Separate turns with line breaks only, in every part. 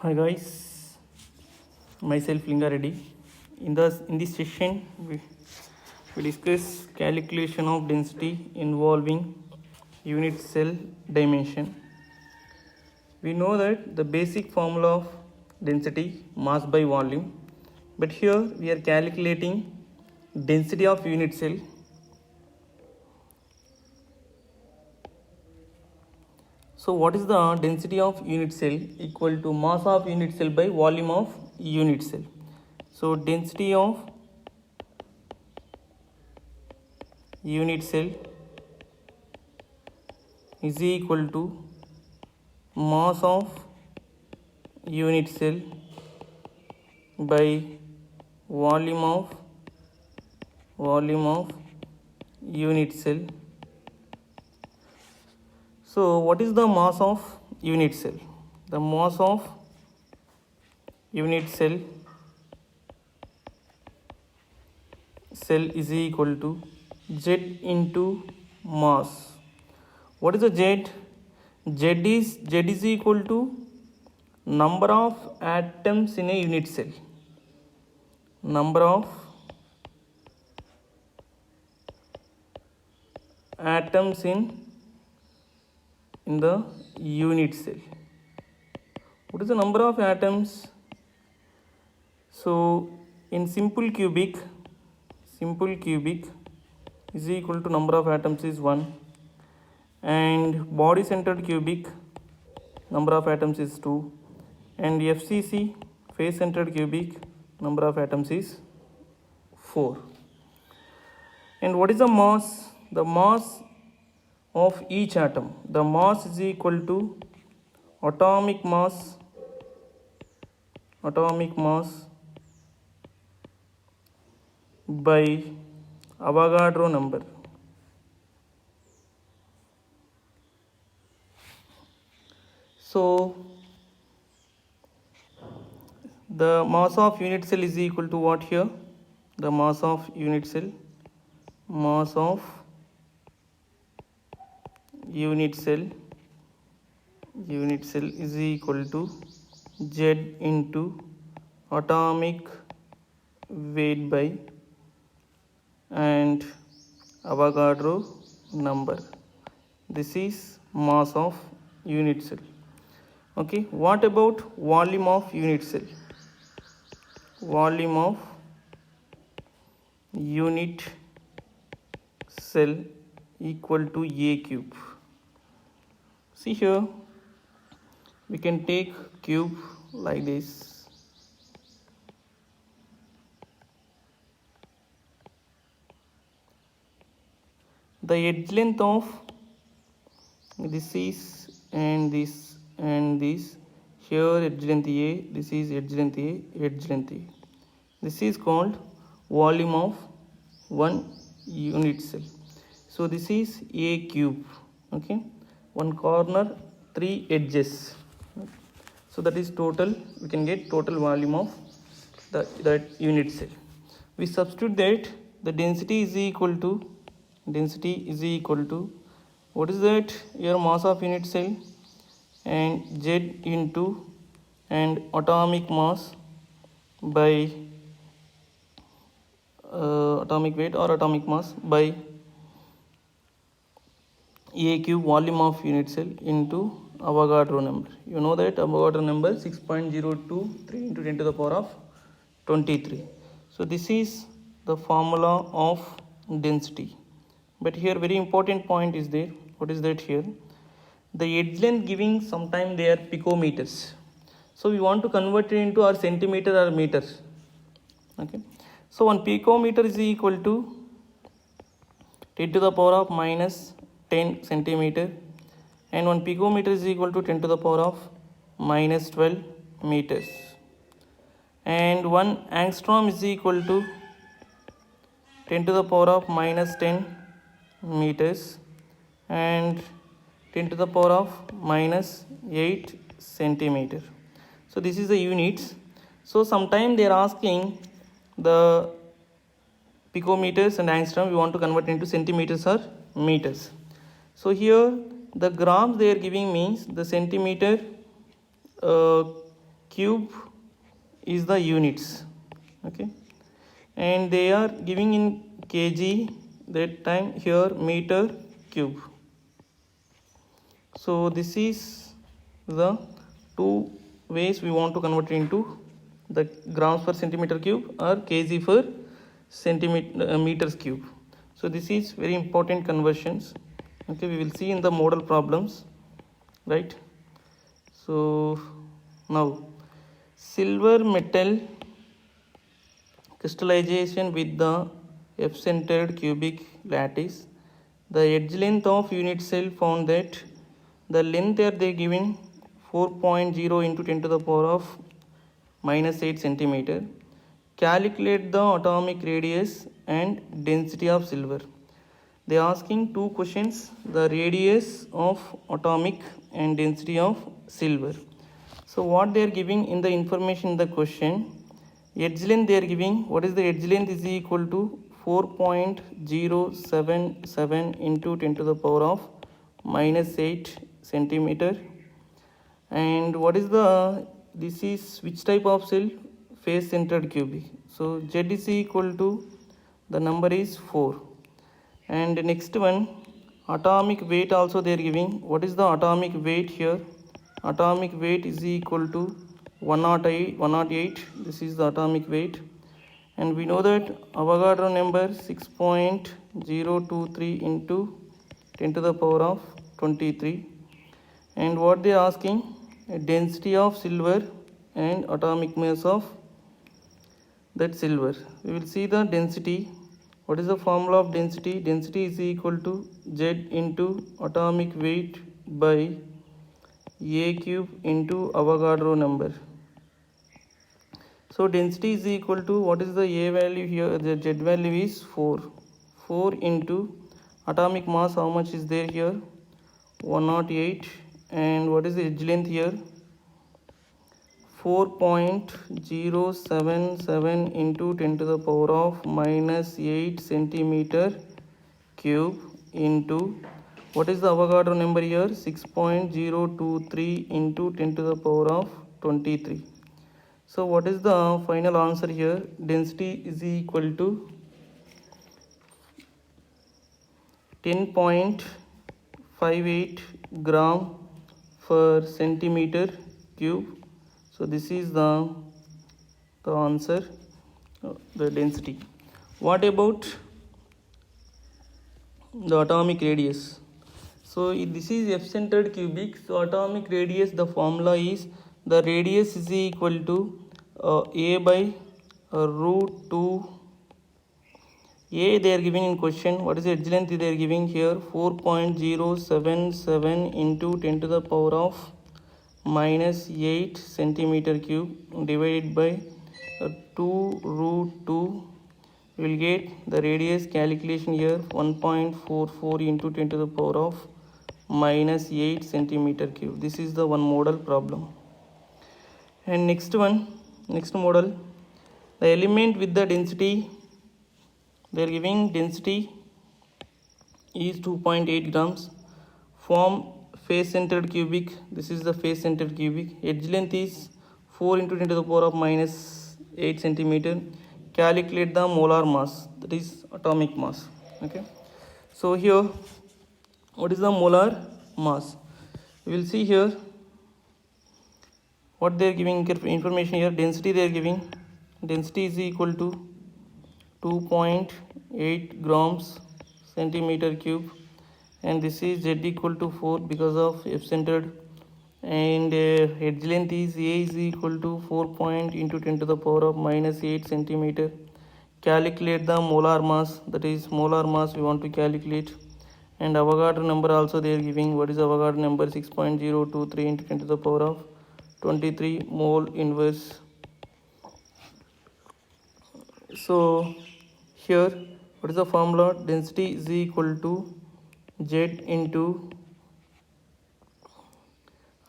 Hi guys, myself Linga Reddy. In this session, we discuss calculation of density involving unit cell dimension. We know that the basic formula of density mass by volume, but here we are calculating density of unit cell. So what is the density of unit cell? Equal to mass of unit cell by volume of unit cell. So density of unit cell is equal to mass of unit cell by volume of unit cell. So what is the mass of unit cell? The mass of unit cell is equal to Z into mass. What is the Z? Z is equal to number of atoms in a unit cell. Number of atoms in the unit cell. What is the number of atoms? So in simple cubic is equal to number of atoms is 1, and body centered cubic number of atoms is 2, and FCC face centered cubic number of atoms is 4. And what is the mass? The mass of each atom. The mass is equal to atomic mass by Avogadro number. So the mass of unit cell is equal to what here? The mass of unit cell is equal to Z into atomic weight by and Avogadro number. This is mass of unit cell. Okay, what about volume of unit cell? Volume of unit cell equal to A cube. See here, we can take cube like this. The edge length of this is and this and this. Here edge length A, this is edge length A, edge length A. This is called volume of one unit cell. So this is A cube. Okay, one corner, 3 edges. So that is total. We can get total volume of that unit cell. We substitute that the density is equal to what is that? Your mass of unit cell and Z into and atomic mass by atomic weight or atomic mass by A cube volume of unit cell into Avogadro number. You know that Avogadro number 6.023 into 10 to the power of 23. So this is the formula of density. But here very important point is there. What is that here? The edge length giving sometime they are picometers. So we want to convert it into our centimeter or meter. Okay. So 1 picometer is equal to 10 to the power of minus 10 centimeter, and 1 picometer is equal to 10 to the power of minus 12 meters, and 1 angstrom is equal to 10 to the power of minus 10 meters and 10 to the power of minus 8 centimeter. So this is the units. So sometime they are asking the picometers and angstrom, we want to convert into centimeters or meters. So here the grams they are giving means the centimeter cube is the units, okay, and they are giving in kg, that time here meter cube. So this is the two ways we want to convert into the grams per centimeter cube or kg for centimeter meters cube. So this is very important conversions, okay, we will see in the model problems, right? So now silver metal crystallization with the F-centered cubic lattice. The edge length of unit cell found that the length are they given 4.0 into 10 to the power of minus 8 centimeter. Calculate the atomic radius and density of silver. They are asking two questions: the radius of atomic and density of silver. So what they are giving in the information in the question, edge length they are giving, what is the edge length is equal to 4.077 into 10 to the power of minus 8 centimeter. And what is the, this is which type of cell? Face centered cubic. So Z is equal to, the number is 4. And next one, atomic weight also they are giving. What is the atomic weight here? Atomic weight is equal to 108. This is the atomic weight. And we know that Avogadro number 6.023 into 10 to the power of 23. And what they are asking, density of silver and atomic mass of that silver. We will see the density. What is the formula of density? Density is equal to Z into atomic weight by A cube into Avogadro number. So density is equal to, what is the A value here? The Z value is 4. 4 into atomic mass, how much is there here? 108. And what is the edge length here? 4.077 into 10 to the power of minus 8 centimeter cube into, what is the Avogadro number here? 6.023 into 10 to the power of 23. So what is the final answer here? Density is equal to 10.58 gram per centimeter cube. So this is the answer, the density. What about the atomic radius? So this is F-centered cubic. So atomic radius, the formula is, the radius is equal to A by root 2. A they are giving in question. What is the edge length they are giving here? 4.077 into 10 to the power of minus 8 centimeter cube divided by 2 root 2. We will get the radius calculation here, 1.44 into 10 to the power of minus 8 centimeter cube. This is the one model problem. And next model, the element with the density, they are giving density is 2.8 grams. Form face centered cubic. This is the face centered cubic. Edge length is 4 into 10 to the power of minus 8 centimeter. Calculate the molar mass, that is atomic mass. Okay, so here what is the molar mass? We will see here what they are giving information here. Density they are giving, density is equal to 2.8 grams centimeter cube, and this is Z equal to 4 because of F-centered. And edge length is A is equal to 4 into 10 to the power of minus 8 centimeter. Calculate the molar mass, that is molar mass we want to calculate. And Avogadro number also they are giving. What is Avogadro number? 6.023 into 10 to the power of 23 mole inverse. So here what is the formula? Density is equal to Z into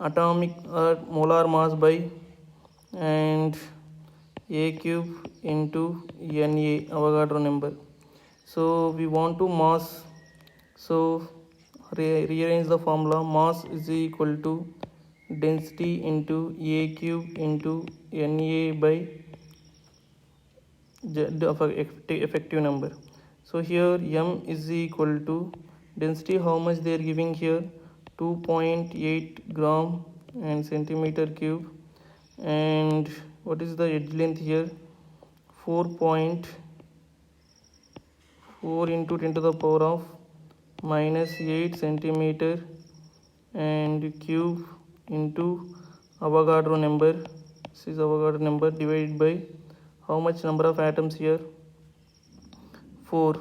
atomic or molar mass by and A cube into Na, Avogadro number. So we want to mass, so rearrange the formula. Mass is equal to density into A cube into Na by the effective number. So here m is equal to density, how much they are giving here, 2.8 gram and centimeter cube, and what is the edge length here, 4.4 into 10 to the power of minus 8 centimeter and cube into Avogadro number. This is Avogadro number divided by how much number of atoms here, 4.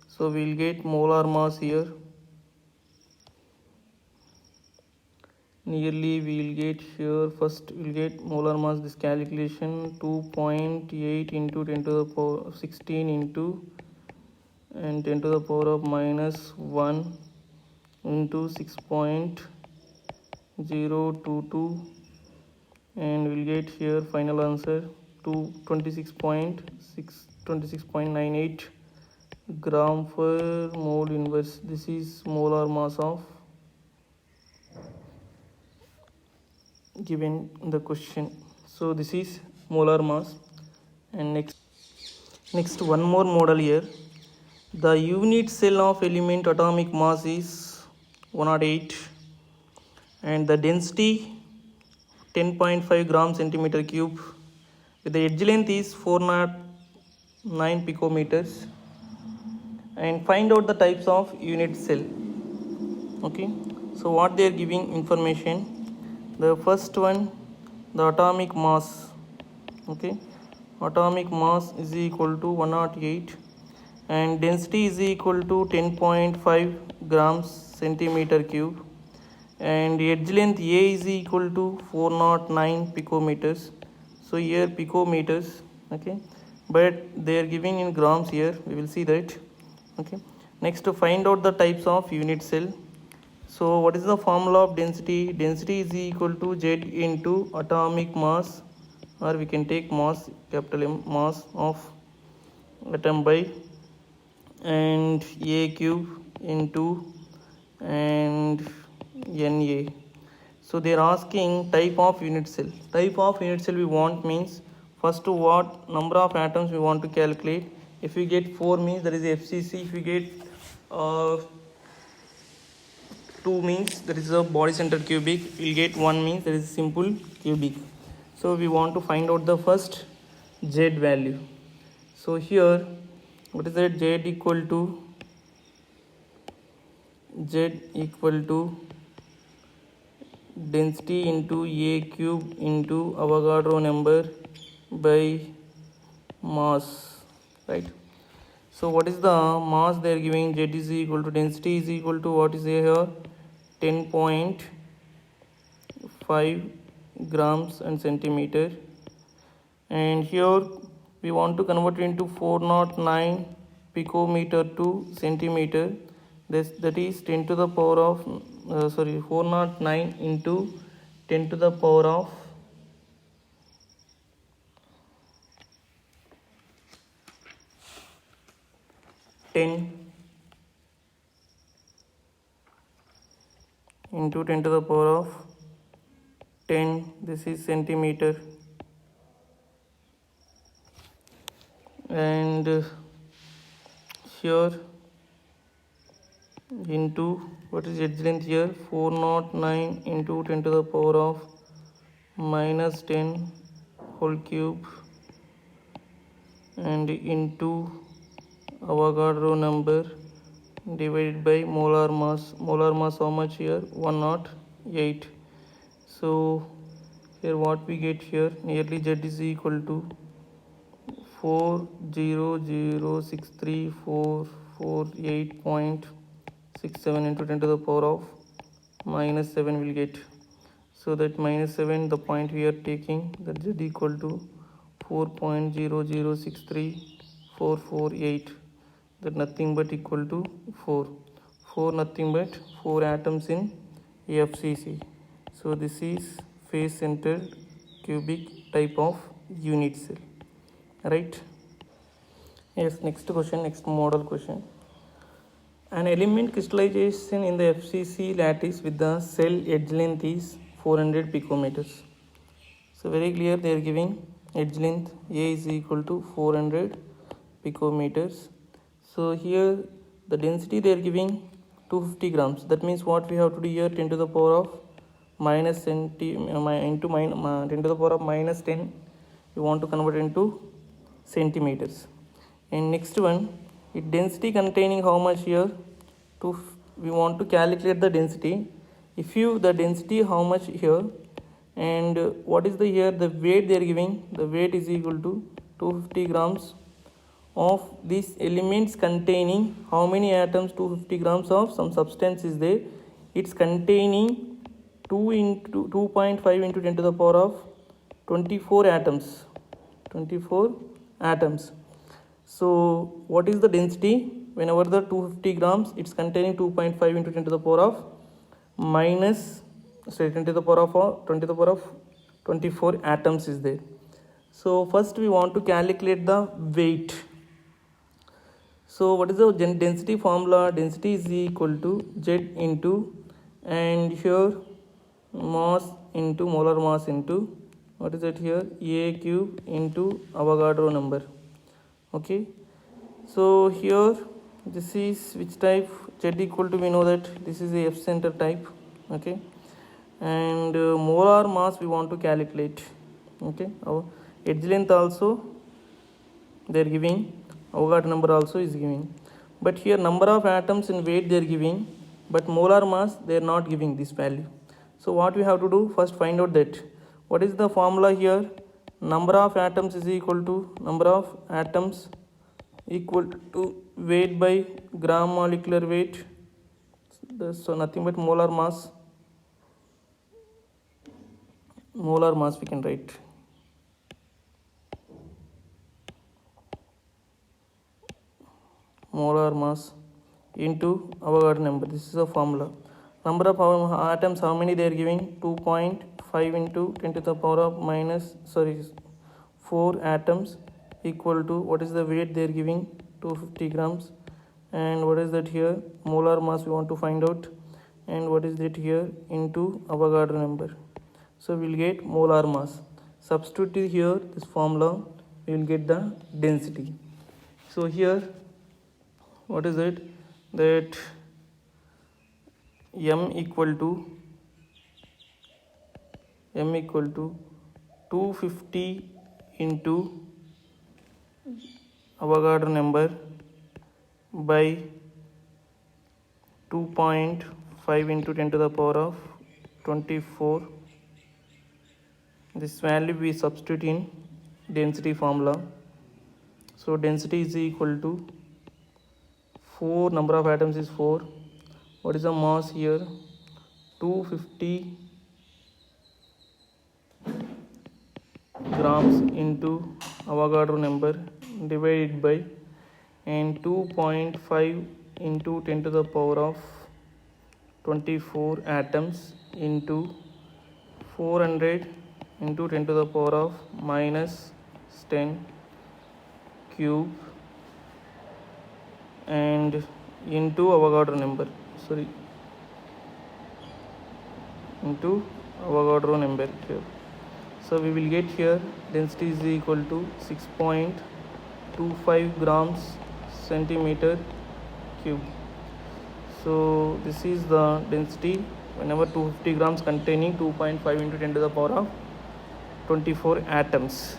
So we will get molar mass here, nearly we will get here, first we will get molar mass, this calculation 2.8 into 10 to the power 16 into and 10 to the power of minus 1 into 6.022, and we'll get here final answer to 26.98 gram per mole inverse. This is molar mass of given in the question. So this is molar mass. And next one more model here. The unit cell of element atomic mass is 108 and the density 10.5 gram centimeter cube with the edge length is 409 picometers, and find out the types of unit cell. Okay, so what they are giving information, the first one, the atomic mass. Okay, atomic mass is equal to 108 and density is equal to 10.5 grams centimeter cube, and edge length A is equal to 409 picometers. So here picometers, okay, but they are giving in grams here, we will see that. Okay, next to find out the types of unit cell. So what is the formula of density? Density is equal to Z into atomic mass, or we can take mass, capital M, mass of atom by and A cube into and Na. So they are asking type of unit cell. Type of unit cell we want means first what number of atoms we want to calculate. If we get 4 means that is FCC. If we get 2 means that is a body center cubic. We'll get 1 means that is simple cubic. So we want to find out the first Z value. So here what is that? Z equal to density into A cube into Avogadro number by mass, right? So what is the mass they are giving? Z is equal to density is equal to what is here, 10.5 grams and centimeter, and here we want to convert it into 409 picometer to centimeter. That is 10 to the power of 409 into 10 to the power of 10 into 10 to the power of 10. This is centimeter, and here into what is edge length here, 409 into 10 to the power of minus 10 whole cube and into Avogadro number divided by molar mass. Molar mass how much here, 108. So here what we get here, nearly Z is equal to 40063,448.67 into 10 to the power of minus 7 will get. So that minus 7, the point we are taking, that Z equal to 4.0063448, that nothing but equal to 4 nothing but 4 atoms in FCC. So this is face centered cubic type of unit cell, right? Yes, next question, next model question. An element crystallization in the FCC lattice with the cell edge length is 400 picometers. So very clear, they are giving edge length A is equal to 400 picometers. So here the density they are giving 250 grams. That means what we have to do here, 10 to the power of minus 10 into 10 to the power of minus 10, we want to convert into centimeters. And next one, it density containing how much here, we want to calculate the density. If you the density how much here, and what is the here the weight they are giving, the weight is equal to 250 grams of these elements containing how many atoms, 250 grams of some substance is there, it's containing 2.5 into 10 to the power of 24 atoms. So what is the density whenever the 250 grams, it's containing 2.5 into 10 to the power of minus 10 to the power of 20 to the power of 24 atoms is there. So first we want to calculate the weight. So what is the density formula? Density is equal to Z into, and here mass into molar mass into, what is it here, A cube into Avogadro number. Okay, so here this is which type, Z equal to, we know that this is a F center type. Okay, and molar mass we want to calculate. Okay, our edge length also they are giving, Avogadro number also is giving, but here number of atoms in weight they are giving, but molar mass they are not giving this value. So what we have to do, first find out that what is the formula here, number of atoms is equal to number of atoms equal to weight by gram molecular weight, so nothing but molar mass we can write. Molar mass into Avogadro number, this is a formula. Number of atoms how many they are giving, 2.5 into 10 to the power of 4 atoms equal to, what is the weight they are giving, 250 grams, and what is that here, molar mass we want to find out, and what is that here, into Avogadro number. So we will get molar mass. Substitute here this formula, we will get the density. So here what is it, that M equal to 250 into Avogadro number by 2.5 into 10 to the power of 24. This value we substitute in density formula. So density is equal to 4, number of atoms is 4. What is the mass here, 250 grams into Avogadro number divided by, and 2.5 into 10 to the power of 24 atoms into 400 into 10 to the power of minus 10 cube, and into Avogadro number, into Avogadro number here. So we will get here density is equal to 6.25 grams centimeter cube. So this is the density whenever 250 grams containing 2.5 into 10 to the power of 24 atoms.